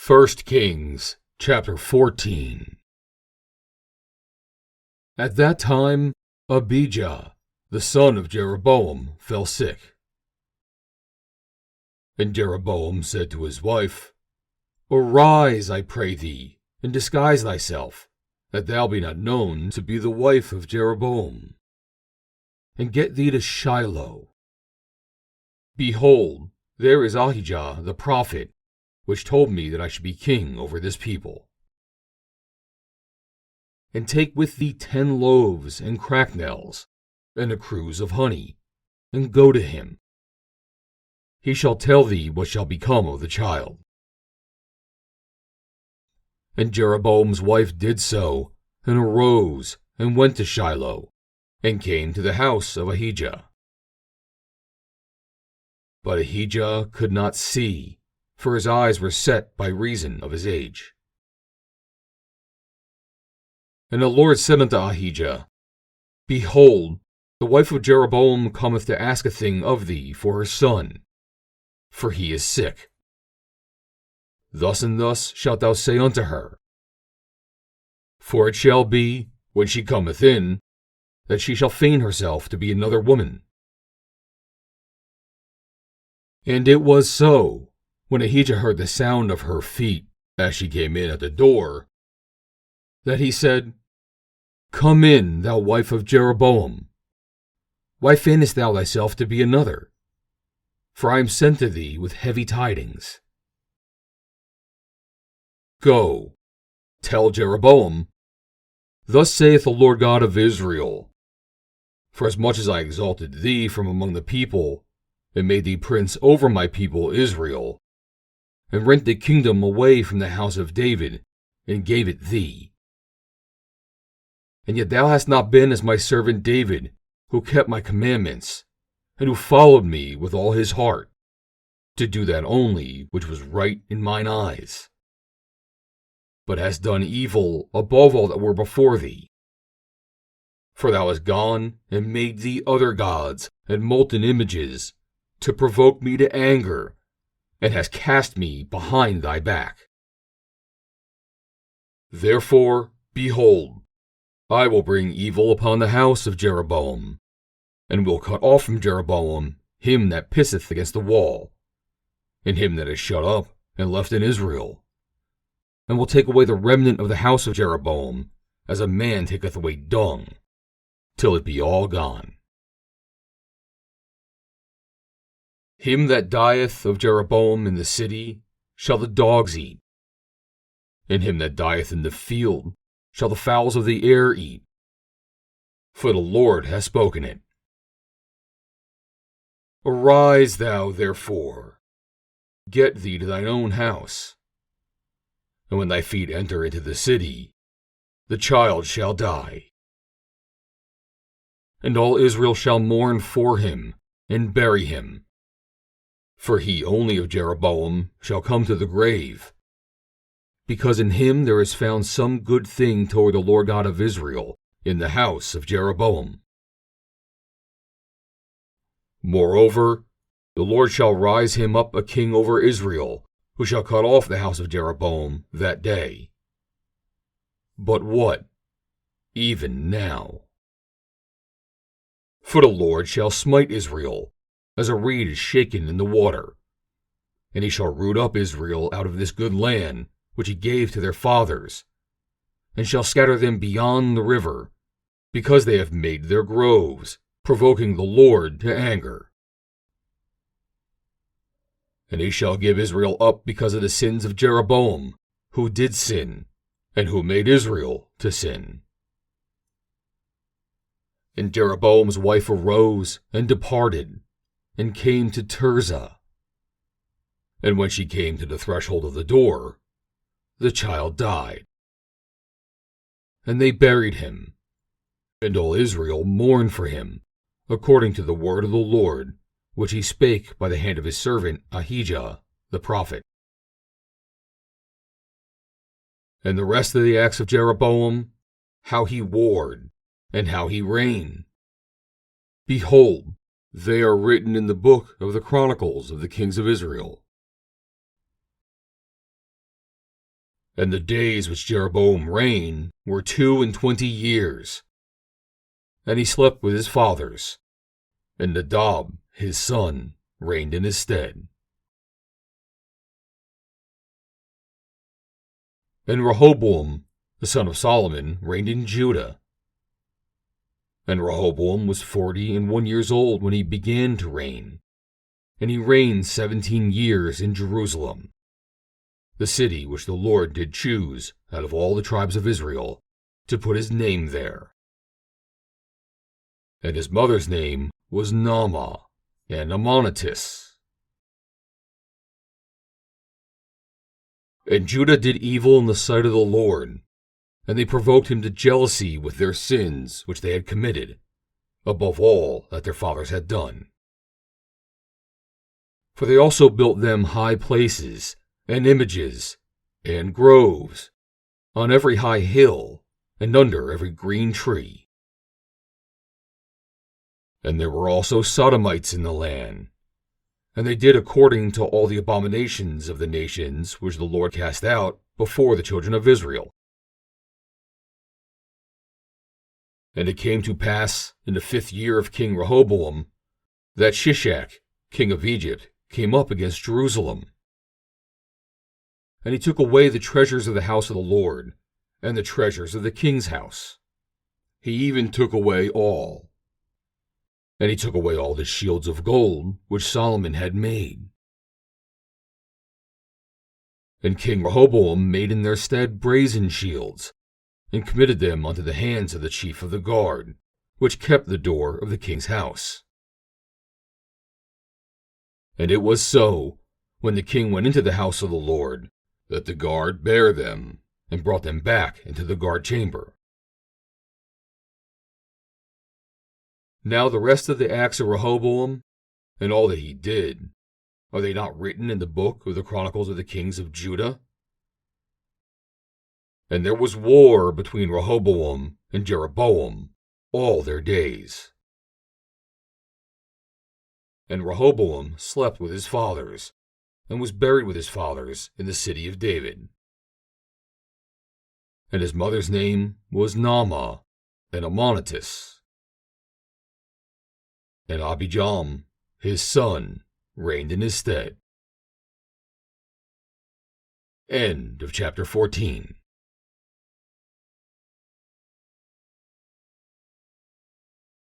1 Kings chapter 14. At that time, Abijah, the son of Jeroboam, fell sick. And Jeroboam said to his wife, Arise, I pray thee, and disguise thyself, that thou be not known to be the wife of Jeroboam, and get thee to Shiloh. Behold, there is Ahijah the prophet, which told me that I should be king over this people. And take with thee 10 loaves and cracknels, and a cruse of honey, and go to him. He shall tell thee what shall become of the child. And Jeroboam's wife did so, and arose, and went to Shiloh, and came to the house of Ahijah. But Ahijah could not see, for his eyes were set by reason of his age. And the Lord said unto Ahijah, Behold, the wife of Jeroboam cometh to ask a thing of thee for her son, for he is sick. Thus and thus shalt thou say unto her. For it shall be, when she cometh in, that she shall feign herself to be another woman. And it was so, when Ahijah heard the sound of her feet as she came in at the door, that he said, Come in, thou wife of Jeroboam. Why feignest thou thyself to be another? For I am sent to thee with heavy tidings. Go, tell Jeroboam, Thus saith the Lord God of Israel, Forasmuch as I exalted thee from among the people, and made thee prince over my people Israel, and rent the kingdom away from the house of David, and gave it thee. And yet thou hast not been as my servant David, who kept my commandments, and who followed me with all his heart, to do that only which was right in mine eyes. But hast done evil above all that were before thee. For thou hast gone and made thee other gods and molten images, to provoke me to anger, and hast cast me behind thy back. Therefore, behold, I will bring evil upon the house of Jeroboam, and will cut off from Jeroboam him that pisseth against the wall, and him that is shut up and left in Israel, and will take away the remnant of the house of Jeroboam, as a man taketh away dung, till it be all gone. Him that dieth of Jeroboam in the city shall the dogs eat, and him that dieth in the field shall the fowls of the air eat. For the Lord hath spoken it. Arise thou, therefore, get thee to thine own house, and when thy feet enter into the city, the child shall die. And all Israel shall mourn for him, and bury him. For he only of Jeroboam shall come to the grave, because in him there is found some good thing toward the Lord God of Israel in the house of Jeroboam. Moreover, the Lord shall rise him up a king over Israel, who shall cut off the house of Jeroboam that day. But what? Even now. For the Lord shall smite Israel, as a reed is shaken in the water. And he shall root up Israel out of this good land, which he gave to their fathers, and shall scatter them beyond the river, because they have made their groves, provoking the Lord to anger. And he shall give Israel up because of the sins of Jeroboam, who did sin, and who made Israel to sin. And Jeroboam's wife arose and departed, and came to Tirzah. And when she came to the threshold of the door, the child died. And they buried him, and all Israel mourned for him, according to the word of the Lord, which he spake by the hand of his servant Ahijah the prophet. And the rest of the acts of Jeroboam, how he warred, and how he reigned, behold, they are written in the book of the Chronicles of the kings of Israel. And the days which Jeroboam reigned were 22 years. And he slept with his fathers, and Nadab his son reigned in his stead. And Rehoboam the son of Solomon reigned in Judah. And Rehoboam was 41 years old when he began to reign, and he reigned 17 years in Jerusalem, the city which the Lord did choose out of all the tribes of Israel to put his name there. And his mother's name was Naamah, an Ammonitess. And Judah did evil in the sight of the Lord, and they provoked him to jealousy with their sins which they had committed, above all that their fathers had done. For they also built them high places, and images, and groves, on every high hill, and under every green tree. And there were also Sodomites in the land, and they did according to all the abominations of the nations which the Lord cast out before the children of Israel. And it came to pass in the 5th year of King Rehoboam that Shishak, king of Egypt, came up against Jerusalem. And he took away the treasures of the house of the Lord, and the treasures of the king's house. He even took away all. And he took away all the shields of gold which Solomon had made. And King Rehoboam made in their stead brazen shields, and committed them unto the hands of the chief of the guard, which kept the door of the king's house. And it was so, when the king went into the house of the Lord, that the guard bare them, and brought them back into the guard chamber. Now the rest of the acts of Rehoboam, and all that he did, are they not written in the book of the Chronicles of the kings of Judah? And there was war between Rehoboam and Jeroboam all their days. And Rehoboam slept with his fathers, and was buried with his fathers in the city of David. And his mother's name was Naamah, an Ammonitess. And Abijah, his son, reigned in his stead. End of chapter 14.